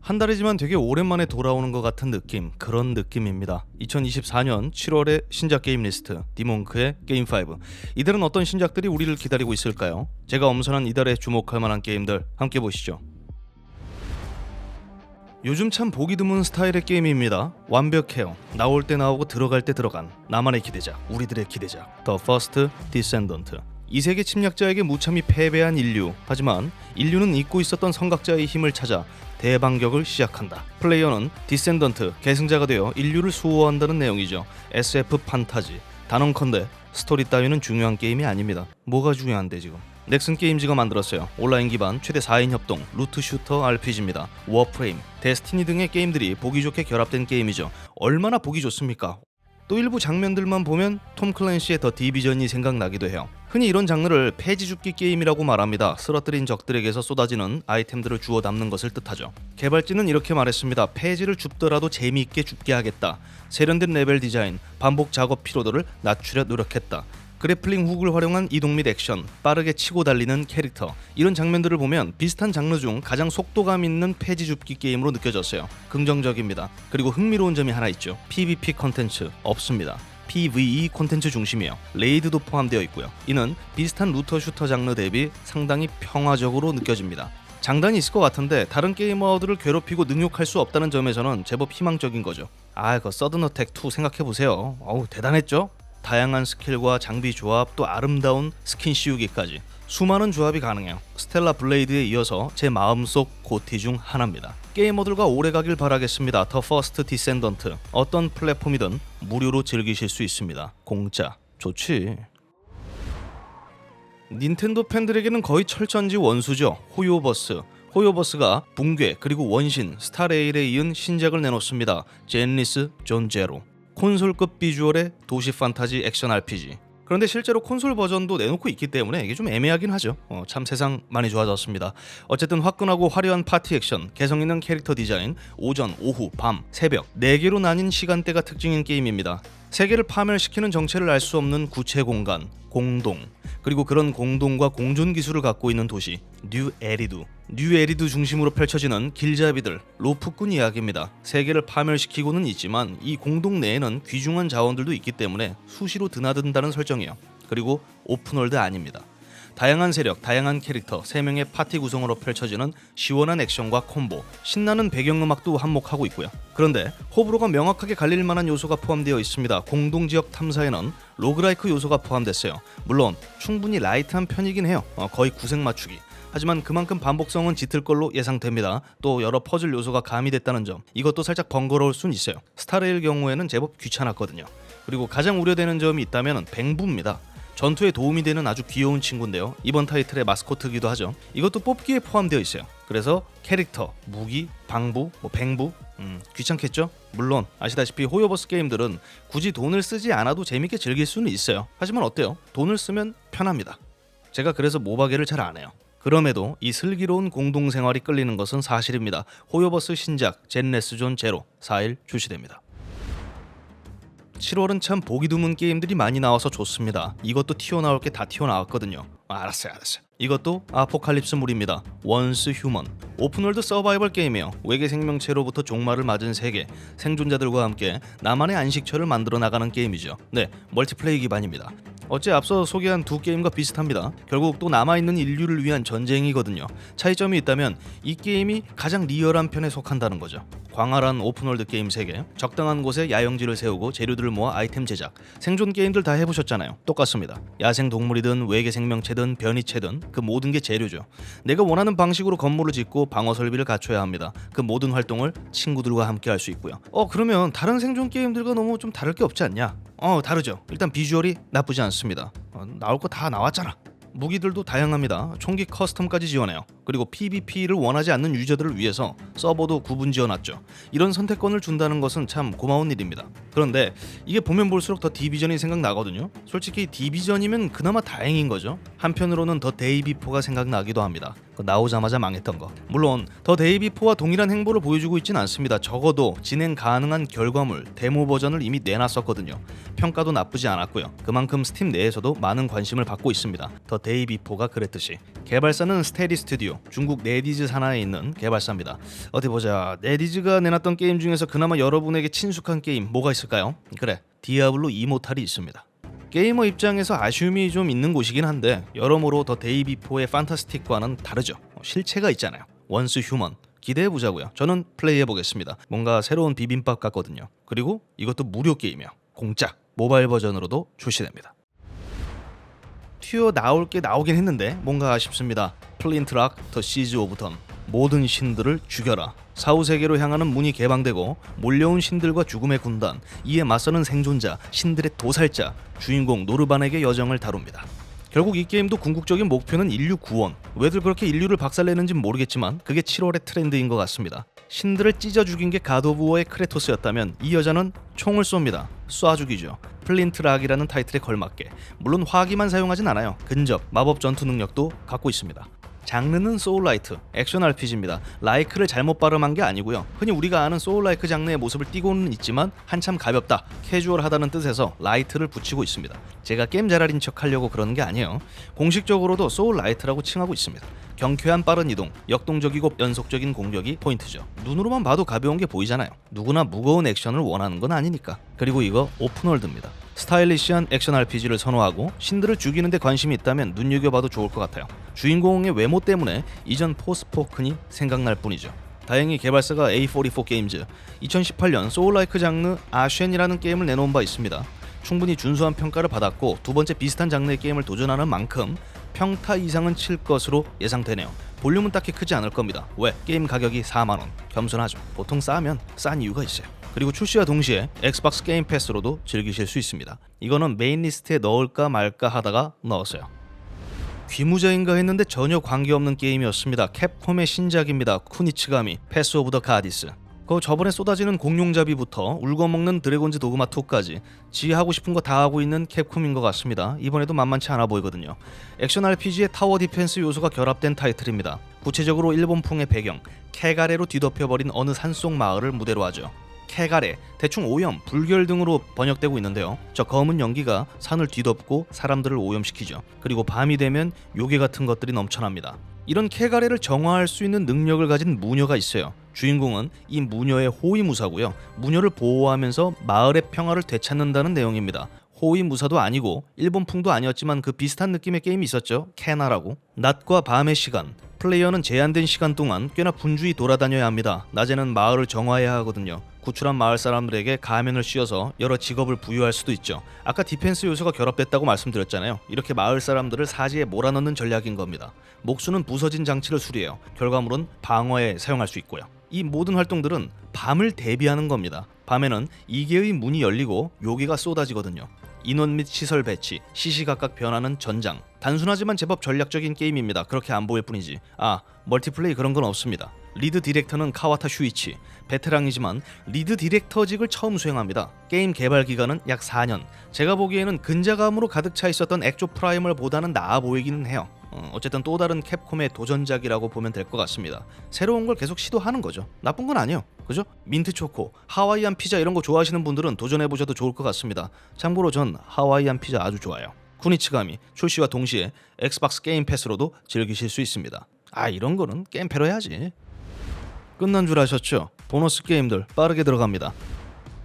한 달이지만 되게 오랜만에 돌아오는 것 같은 느낌, 그런 느낌입니다. 2024년 7월의 신작 게임 리스트, 디몬크의 게임 5. 이달은 어떤 신작들이 우리를 기다리고 있을까요? 제가 엄선한 이달에 주목할 만한 게임들 함께 보시죠. 요즘 참 보기 드문 스타일의 게임입니다. 완벽해요. 나올 때 나오고 들어갈 때 들어간 나만의 기대작, 우리들의 기대작, The First Descendant. 이 세계 침략자에게 무참히 패배한 인류. 하지만 인류는 잊고 있었던 선각자의 힘을 찾아 대반격을 시작한다. 플레이어는 디센던트, 계승자가 되어 인류를 수호한다는 내용이죠. SF 판타지. 단언컨대 스토리 따위는 중요한 게임이 아닙니다. 뭐가 중요한데 지금? 넥슨 게임즈가 만들었어요. 온라인 기반 최대 4인 협동 루트 슈터 RPG입니다. 워프레임, 데스티니 등의 게임들이 보기 좋게 결합된 게임이죠. 얼마나 보기 좋습니까? 또 일부 장면들만 보면 톰 클랜시의 더 디비전이 생각나기도 해요. 흔히 이런 장르를 폐지 줍기 게임이라고 말합니다. 쓰러뜨린 적들에게서 쏟아지는 아이템들을 주워 담는 것을 뜻하죠. 개발진은 이렇게 말했습니다. 폐지를 줍더라도 재미있게 줍게 하겠다. 세련된 레벨 디자인, 반복 작업 피로도를 낮추려 노력했다. 그래플링 훅을 활용한 이동 및 액션, 빠르게 치고 달리는 캐릭터, 이런 장면들을 보면 비슷한 장르 중 가장 속도감 있는 폐지 줍기 게임으로 느껴졌어요. 긍정적입니다. 그리고 흥미로운 점이 하나 있죠. PVP 컨텐츠 없습니다. PVE 콘텐츠 중심이에요. 레이드도 포함되어 있고요. 이는 비슷한 루터 슈터 장르 대비 상당히 평화적으로 느껴집니다. 장단이 있을 것 같은데 다른 게이머들을 괴롭히고 능욕할 수 없다는 점에서는 제법 희망적인 거죠. 그 서든 어택 2 생각해보세요. 어우, 대단했죠? 다양한 스킬과 장비 조합, 또 아름다운 스킨 씌우기까지 수많은 조합이 가능해요. 스텔라 블레이드에 이어서 제 마음속 고티 중 하나입니다. 게이머들과 오래가길 바라겠습니다. The First Descendant. 어떤 플랫폼이든 무료로 즐기실 수 있습니다. 공짜 좋지. 닌텐도 팬들에게는 거의 철전지 원수죠. 호요버스. 호요버스가 붕괴 그리고 원신 스타레일에 이은 신작을 내놓습니다. 젠리스 존 제로. 콘솔급 비주얼의 도시 판타지 액션 RPG. 그런데 실제로 콘솔 버전도 내놓고 있기 때문에 이게 좀 애매하긴 하죠. 참 세상 많이 좋아졌습니다. 어쨌든 화끈하고 화려한 파티 액션, 개성 있는 캐릭터 디자인, 오전, 오후, 밤, 새벽 4개로 나뉜 시간대가 특징인 게임입니다. 세계를 파멸시키는 정체를 알 수 없는 구체 공간, 공동, 그리고 그런 공동과 공존 기술을 갖고 있는 도시 뉴 에리두. 뉴 에리두 중심으로 펼쳐지는 길잡이들, 로프꾼 이야기입니다. 세계를 파멸시키고는 있지만 이 공동 내에는 귀중한 자원들도 있기 때문에 수시로 드나든다는 설정이에요. 그리고 오픈월드 아닙니다. 다양한 세력, 다양한 캐릭터, 3명의 파티 구성으로 펼쳐지는 시원한 액션과 콤보, 신나는 배경음악도 한몫하고 있고요. 그런데 호불호가 명확하게 갈릴 만한 요소가 포함되어 있습니다. 공동지역 탐사에는 로그라이크 요소가 포함됐어요. 물론 충분히 라이트한 편이긴 해요. 거의 구색 맞추기. 하지만 그만큼 반복성은 짙을 걸로 예상됩니다. 또 여러 퍼즐 요소가 가미됐다는 점, 이것도 살짝 번거로울 순 있어요. 스타레일 경우에는 제법 귀찮았거든요. 그리고 가장 우려되는 점이 있다면 뱅부입니다. 전투에 도움이 되는 아주 귀여운 친구인데요. 이번 타이틀의 마스코트기도 하죠. 이것도 뽑기에 포함되어 있어요. 그래서 캐릭터, 무기, 방부, 뱅부, 귀찮겠죠? 물론 아시다시피 호요버스 게임들은 굳이 돈을 쓰지 않아도 재밌게 즐길 수는 있어요. 하지만 어때요? 돈을 쓰면 편합니다. 제가 그래서 모바게를 잘 안 해요. 그럼에도 이 슬기로운 공동생활이 끌리는 것은 사실입니다. 호요버스 신작 젠레스존 제로 4일 출시됩니다. 7월은 참 보기 드문 게임들이 많이 나와서 좋습니다. 이것도 튀어나올 게 다 튀어나왔거든요. 알았어요. 이것도 아포칼립스물입니다. 원스 휴먼. 오픈월드 서바이벌 게임이에요. 외계 생명체로부터 종말을 맞은 세계, 생존자들과 함께 나만의 안식처를 만들어 나가는 게임이죠. 네, 멀티플레이 기반입니다. 어째 앞서 소개한 두 게임과 비슷합니다. 결국 또 남아있는 인류를 위한 전쟁이거든요. 차이점이 있다면 이 게임이 가장 리얼한 편에 속한다는 거죠. 광활한 오픈월드 게임 세계, 적당한 곳에 야영지를 세우고 재료들을 모아 아이템 제작, 생존 게임들 다 해보셨잖아요. 똑같습니다. 야생 동물이든 외계 생명체든 변이체든 그 모든 게 재료죠. 내가 원하는 방식으로 건물을 짓고 방어 설비를 갖춰야 합니다. 그 모든 활동을 친구들과 함께 할 수 있고요. 그러면 다른 생존 게임들과 너무 좀 다를 게 없지 않냐? 다르죠. 일단 비주얼이 나쁘지 않습니다. 나올 거 다 나왔잖아. 무기들도 다양합니다. 총기 커스텀까지 지원해요. 그리고 PVP를 원하지 않는 유저들을 위해서 서버도 구분 지어놨죠. 이런 선택권을 준다는 것은 참 고마운 일입니다. 그런데 이게 보면 볼수록 더 디비전이 생각나거든요. 솔직히 디비전이면 그나마 다행인 거죠. 한편으로는 더 데이 비포가 생각나기도 합니다. 나오자마자 망했던 거. 물론 더 데이 비포와 동일한 행보를 보여주고 있진 않습니다. 적어도 진행 가능한 결과물, 데모 버전을 이미 내놨었거든요. 평가도 나쁘지 않았고요. 그만큼 스팀 내에서도 많은 관심을 받고 있습니다. 더 데이 비포가 그랬듯이. 개발사는 스테디 스튜디오, 게임이죠. 중국 네디즈 산하에 있는 개발사입니다. 어디 보자. 네디즈가 내놨던 게임 중에서 그나마 여러분에게 친숙한 게임 뭐가 있을까요? 그래, 디아블로 이모탈이 있습니다. 게이머 입장에서 아쉬움이 좀 있는 곳이긴 한데 여러모로 더 데이 비포의 판타스틱과는 다르죠. 실체가 있잖아요. 원스 휴먼 기대해보자고요. 저는 플레이해보겠습니다. 뭔가 새로운 비빔밥 같거든요. 그리고 이것도 무료 게임이요. 공짜 모바일 버전으로도 출시됩니다. 튀어 나올 게 나오긴 했는데 뭔가 아쉽습니다. 플린트락 더 시즈 오브 던 모든 신들을 죽여라. 사후세계로 향하는 문이 개방되고 몰려온 신들과 죽음의 군단, 이에 맞서는 생존자, 신들의 도살자, 주인공 노르반에게 여정을 다룹니다. 결국 이 게임도 궁극적인 목표는 인류 구원. 왜들 그렇게 인류를 박살내는진 모르겠지만 그게 7월의 트렌드인 것 같습니다. 신들을 찢어 죽인 게 갓 오브 워의 크레토스였다면 이 여자는 총을 쏩니다. 쏴 죽이죠. 플린트락이라는 타이틀에 걸맞게. 물론 화기만 사용하진 않아요. 근접, 마법 전투 능력도 갖고 있습니다. 장르는 소울라이트, 액션 RPG입니다. 라이크를 잘못 발음한 게 아니고요. 흔히 우리가 아는 소울라이크 장르의 모습을 띠고는 있지만 한참 가볍다, 캐주얼하다는 뜻에서 라이트를 붙이고 있습니다. 제가 게임 잘알인 척 하려고 그러는 게 아니에요. 공식적으로도 소울라이트라고 칭하고 있습니다. 경쾌한 빠른 이동, 역동적이고 연속적인 공격이 포인트죠. 눈으로만 봐도 가벼운 게 보이잖아요. 누구나 무거운 액션을 원하는 건 아니니까. 그리고 이거 오픈월드입니다. 스타일리시한 액션 RPG를 선호하고 신들을 죽이는데 관심이 있다면 눈여겨봐도 좋을 것 같아요. 주인공의 외모 때문에 이전 포스포큰이 생각날 뿐이죠. 다행히 개발사가 A44 게임즈 2018년 소울라이크 장르 아쉔이라는 게임을 내놓은 바 있습니다. 충분히 준수한 평가를 받았고 두 번째 비슷한 장르의 게임을 도전하는 만큼 평타 이상은 칠 것으로 예상되네요. 볼륨은 딱히 크지 않을 겁니다. 왜? 게임 가격이 4만원. 겸손하죠. 보통 싸면 싼 이유가 있어요. 그리고 출시와 동시에 엑스박스 게임 패스로도 즐기실 수 있습니다. 이거는 메인 리스트에 넣을까 말까 하다가 넣었어요. 귀무자인가 했는데 전혀 관계없는 게임이었습니다. 캡콤의 신작입니다. 쿠니츠가미 패스 오브 더 가디스. 저번에 쏟아지는 공룡잡이부터 울거먹는 드래곤즈 도그마 2까지 지 하고 싶은 거 다 하고 있는 캡콤인 것 같습니다. 이번에도 만만치 않아 보이거든요. 액션 RPG의 타워 디펜스 요소가 결합된 타이틀입니다. 구체적으로 일본풍의 배경, 캐가레로 뒤덮여버린 어느 산속 마을을 무대로 하죠. 캐가레, 대충 오염, 불결 등으로 번역되고 있는데요. 저 검은 연기가 산을 뒤덮고 사람들을 오염시키죠. 그리고 밤이 되면 요괴 같은 것들이 넘쳐납니다. 이런 캐가레를 정화할 수 있는 능력을 가진 무녀가 있어요. 주인공은 이 무녀의 호위무사고요. 무녀를 보호하면서 마을의 평화를 되찾는다는 내용입니다. 호위무사도 아니고 일본풍도 아니었지만 그 비슷한 느낌의 게임이 있었죠. 캐나라고. 낮과 밤의 시간, 플레이어는 제한된 시간 동안 꽤나 분주히 돌아다녀야 합니다. 낮에는 마을을 정화해야 하거든요. 구출한 마을 사람들에게 가면을 씌워서 여러 직업을 부여할 수도 있죠. 아까 디펜스 요소가 결합됐다고 말씀드렸잖아요. 이렇게 마을 사람들을 사지에 몰아넣는 전략인 겁니다. 목수는 부서진 장치를 수리해요. 결과물은 방어에 사용할 수 있고요. 이 모든 활동들은 밤을 대비하는 겁니다. 밤에는 2개의 문이 열리고 요괴가 쏟아지거든요. 인원 및 시설 배치, 시시각각 변하는 전장. 단순하지만 제법 전략적인 게임입니다. 그렇게 안 보일 뿐이지. 멀티플레이 그런 건 없습니다. 리드 디렉터는 카와타 슈이치. 베테랑이지만 리드 디렉터직을 처음 수행합니다. 게임 개발 기간은 약 4년. 제가 보기에는 근자감으로 가득 차 있었던 액조 프라이멀보다는 나아 보이기는 해요. 어쨌든 또 다른 캡콤의 도전작이라고 보면 될 것 같습니다. 새로운 걸 계속 시도하는 거죠. 나쁜 건 아니에요. 그죠? 민트 초코, 하와이안 피자 이런 거 좋아하시는 분들은 도전해보셔도 좋을 것 같습니다. 참고로 전 하와이안 피자 아주 좋아요. 쿠니치가미 출시와 동시에 엑스박스 게임 패스로도 즐기실 수 있습니다. 이런 거는 게임패로 해야지. 끝난 줄 아셨죠? 보너스 게임들 빠르게 들어갑니다.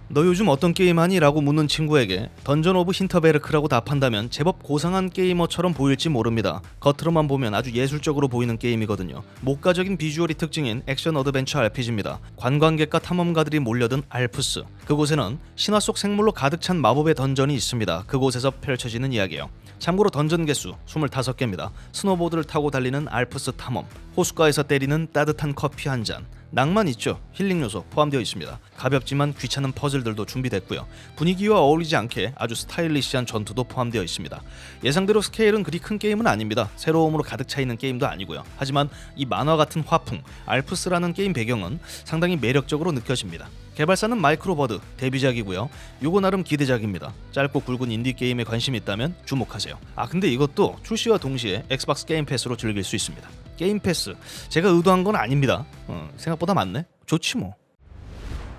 너 요즘 어떤 게임 하니? 라고 묻는 친구에게 던전 오브 힌터베르크라고 답한다면 제법 고상한 게이머처럼 보일지 모릅니다. 겉으로만 보면 아주 예술적으로 보이는 게임이거든요. 목가적인 비주얼이 특징인 액션 어드벤처 RPG입니다. 관광객과 탐험가들이 몰려든 알프스. 그곳에는 신화 속 생물로 가득 찬 마법의 던전이 있습니다. 그곳에서 펼쳐지는 이야기예요. 참고로 던전 개수 25개입니다. 스노보드를 타고 달리는 알프스 탐험, 호숫가에서 때리는 따뜻한 커피 한 잔, 낭만 있죠. 힐링 요소 포함되어 있습니다. 가볍지만 귀찮은 퍼즐들도 준비됐고요. 분위기와 어울리지 않게 아주 스타일리시한 전투도 포함되어 있습니다. 예상대로 스케일은 그리 큰 게임은 아닙니다. 새로움으로 가득 차 있는 게임도 아니고요. 하지만 이 만화 같은 화풍, 알프스라는 게임 배경은 상당히 매력적으로 느껴집니다. 개발사는 마이크로버드, 데뷔작이고요. 요거 나름 기대작입니다. 짧고 굵은 인디 게임에 관심이 있다면 주목하세요. 근데 이것도 출시와 동시에 엑스박스 게임 패스로 즐길 수 있습니다. 게임 패스, 제가 의도한 건 아닙니다. 생각보다 많네. 좋지 뭐.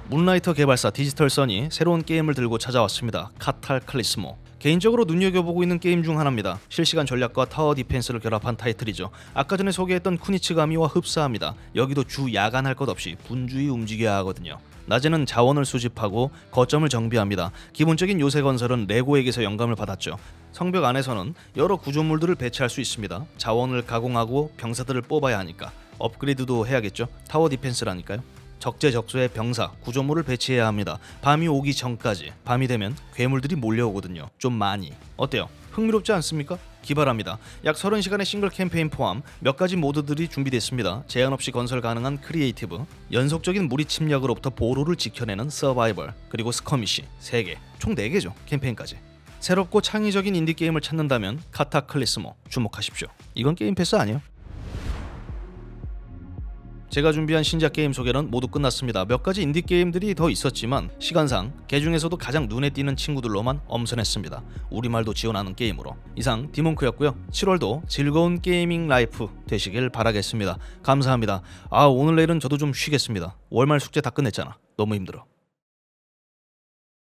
문라이터 개발사 디지털 선이 새로운 게임을 들고 찾아왔습니다. 카탈클리스모. 개인적으로 눈여겨보고 있는 게임 중 하나입니다. 실시간 전략과 타워 디펜스를 결합한 타이틀이죠. 아까 전에 소개했던 쿠니츠가미와 흡사합니다. 여기도 주 야간할 것 없이 분주히 움직여야 하거든요. 낮에는 자원을 수집하고 거점을 정비합니다. 기본적인 요새 건설은 레고에게서 영감을 받았죠. 성벽 안에서는 여러 구조물들을 배치할 수 있습니다. 자원을 가공하고 병사들을 뽑아야 하니까 업그레이드도 해야겠죠. 타워 디펜스라니까요. 적재적소에 병사, 구조물을 배치해야 합니다. 밤이 오기 전까지. 밤이 되면 괴물들이 몰려오거든요. 좀 많이. 어때요? 흥미롭지 않습니까? 기발합니다. 약 30시간의 싱글 캠페인 포함 몇 가지 모드들이 준비됐습니다. 제한 없이 건설 가능한 크리에이티브, 연속적인 무리 침략으로부터 보루를 지켜내는 서바이벌, 그리고 스커미시 3개, 총 4개죠. 캠페인까지. 새롭고 창의적인 인디게임을 찾는다면 카타클리스모 주목하십시오. 이건 게임 패스 아니에요? 제가 준비한 신작 게임 소개는 모두 끝났습니다. 몇 가지 인디 게임들이 더 있었지만 시간상 그 중에서도 가장 눈에 띄는 친구들로만 엄선했습니다. 우리말도 지원하는 게임으로. 이상 디몬크였고요. 7월도 즐거운 게이밍 라이프 되시길 바라겠습니다. 감사합니다. 오늘 내일은 저도 좀 쉬겠습니다. 월말 숙제 다 끝냈잖아. 너무 힘들어.